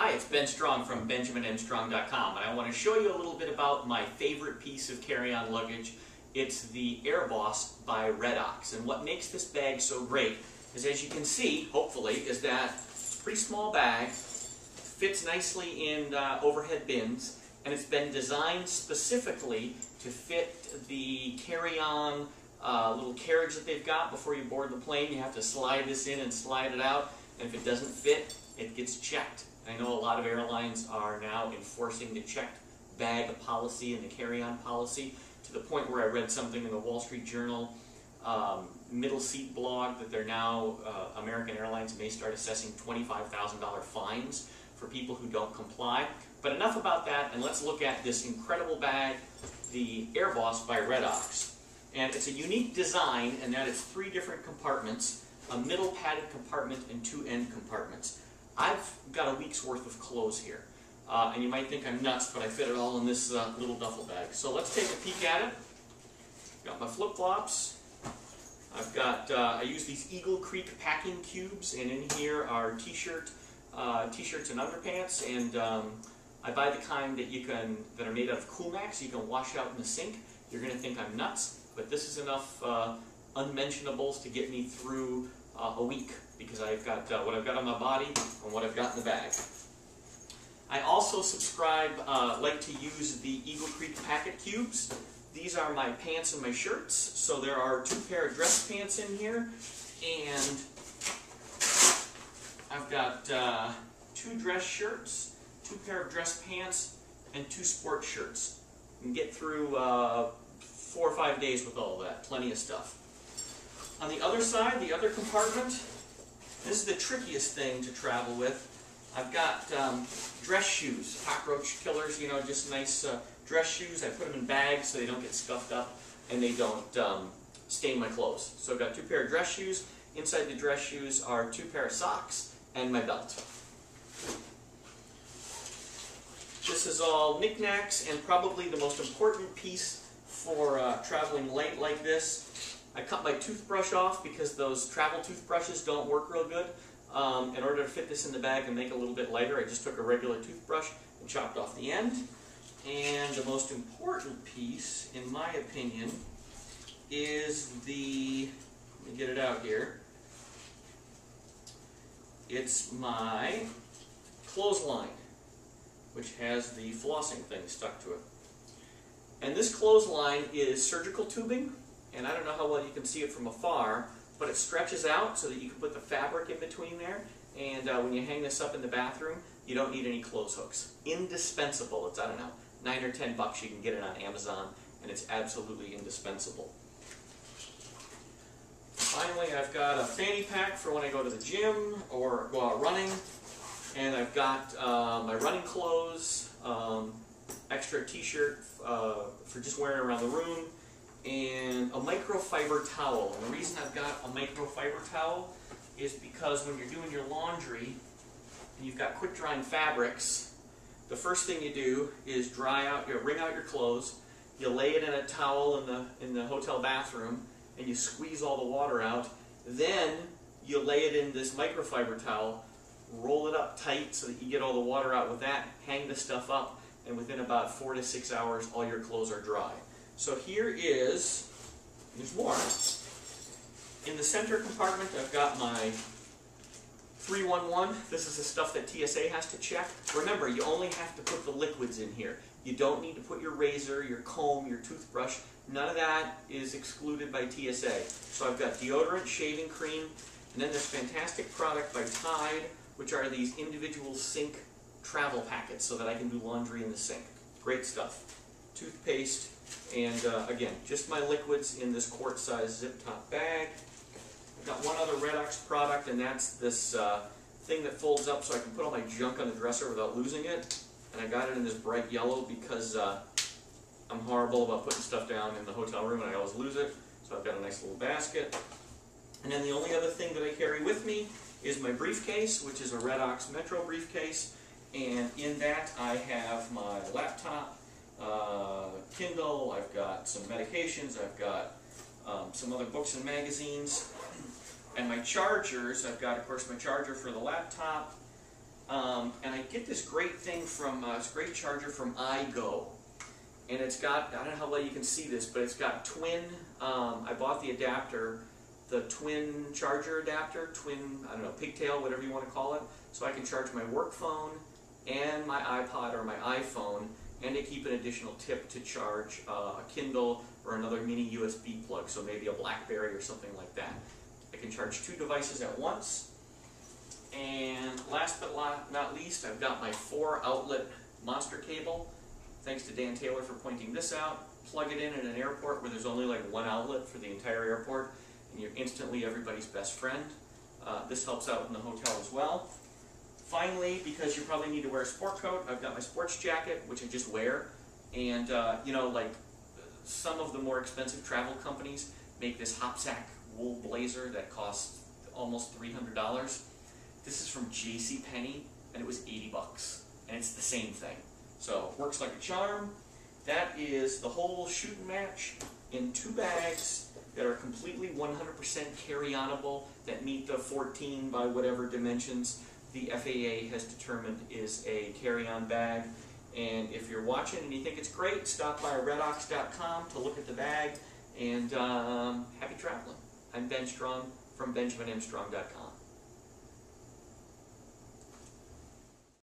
Hi, it's Ben Strong from BenjaminMStrong.com, and I want to show you a little bit about my favorite piece of carry-on luggage. It's the AirBoss by Red Oxx, and what makes this bag so great is, as you can see, hopefully, is that it's a pretty small bag, fits nicely in overhead bins, and it's been designed specifically to fit the carry-on little carriage that they've got before you board the plane. You have to slide this in and slide it out, and if it doesn't fit, it gets checked. I know a lot of airlines are now enforcing the checked bag policy and the carry-on policy, to the point where I read something in the Wall Street Journal middle seat blog that they're now, American Airlines may start assessing $25,000 fines for people who don't comply. But enough about that, and let's look at this incredible bag, the AirBoss by Red Oxx. And it's a unique design in that it's 3 different compartments, a middle padded compartment and 2 end compartments. I've got a week's worth of clothes here, and you might think I'm nuts, but I fit it all in this little duffel bag. So let's take a peek at it. Got my flip-flops. I've got, I use these Eagle Creek packing cubes, and in here are t-shirts and underpants, and I buy the kind that that are made out of Coolmax, you can wash out in the sink. You're going to think I'm nuts, but this is enough unmentionables to get me through a week, because I've got what I've got on my body and what I've got in the bag. I also like to use the Eagle Creek packet cubes. These are my pants and my shirts. So there are 2 pair of dress pants in here, and I've got 2 dress shirts, 2 pair of dress pants, and 2 sport shirts. You can get through 4 or 5 days with all of that. Plenty of stuff. On the other side, the other compartment, this is the trickiest thing to travel with. I've got dress shoes, cockroach killers, you know, just nice dress shoes. I put them in bags so they don't get scuffed up and they don't stain my clothes. So I've got 2 pair of dress shoes. Inside the dress shoes are 2 pair of socks and my belt. This is all knickknacks, and probably the most important piece for traveling light like this. I cut my toothbrush off because those travel toothbrushes don't work real good. In order to fit this in the bag and make it a little bit lighter, I just took a regular toothbrush and chopped off the end. And the most important piece, in my opinion, is the, let me get it out here, it's my clothesline, which has the flossing thing stuck to it. And this clothesline is surgical tubing. And I don't know how well you can see it from afar, but it stretches out so that you can put the fabric in between there. And when you hang this up in the bathroom, you don't need any clothes hooks. Indispensable. It's, I don't know, $9 or $10. You can get it on Amazon, and it's absolutely indispensable. Finally, I've got a fanny pack for when I go to the gym or go out running. And I've got my running clothes, extra t-shirt for just wearing around the room, and a microfiber towel. And the reason I've got a microfiber towel is because when you're doing your laundry and you've got quick drying fabrics, the first thing you do is wring out your clothes, you lay it in a towel in the hotel bathroom, and you squeeze all the water out. Then you lay it in this microfiber towel, roll it up tight so that you get all the water out with that, hang the stuff up, and within about 4 to 6 hours all your clothes are dry. So here is, there's more. In the center compartment, I've got my 311. This is the stuff that TSA has to check. Remember, you only have to put the liquids in here. You don't need to put your razor, your comb, your toothbrush. None of that is excluded by TSA. So I've got deodorant, shaving cream, and then this fantastic product by Tide, which are these individual sink travel packets so that I can do laundry in the sink. Great stuff. Toothpaste. And again, just my liquids in this quart-sized zip-top bag. I've got one other Red Oxx product, and that's this thing that folds up so I can put all my junk on the dresser without losing it. And I got it in this bright yellow because I'm horrible about putting stuff down in the hotel room and I always lose it. So I've got a nice little basket. And then the only other thing that I carry with me is my briefcase, which is a Red Oxx Metro briefcase. And in that I have my laptop, Kindle, I've got some medications, I've got some other books and magazines, and my chargers. I've got, of course, my charger for the laptop, And I get this great thing from, this great charger from iGo. And it's got, I don't know how well you can see this, but it's got twin, I bought the adapter, the twin charger adapter, twin, I don't know, pigtail, whatever you want to call it, so I can charge my work phone and my iPod or my iPhone, and to keep an additional tip to charge a Kindle or another mini USB plug, so maybe a BlackBerry or something like that. I can charge 2 devices at once. And last but not least, I've got my 4-outlet monster cable. Thanks to Dan Taylor for pointing this out. Plug it in at an airport where there's only like 1 outlet for the entire airport, and you're instantly everybody's best friend. This helps out in the hotel as well. Finally, because you probably need to wear a sport coat, I've got my sports jacket, which I just wear. And you know, like some of the more expensive travel companies make this hopsack wool blazer that costs almost $300. This is from JCPenney, and it was 80 bucks, and it's the same thing. So, works like a charm. That is the whole shooting match in 2 bags that are completely 100% carry-onable, that meet the 14 by whatever dimensions the FAA has determined is a carry-on bag. And if you're watching and you think it's great, stop by redoxx.com to look at the bag, and happy traveling. I'm Ben Strong from BenjaminMStrong.com.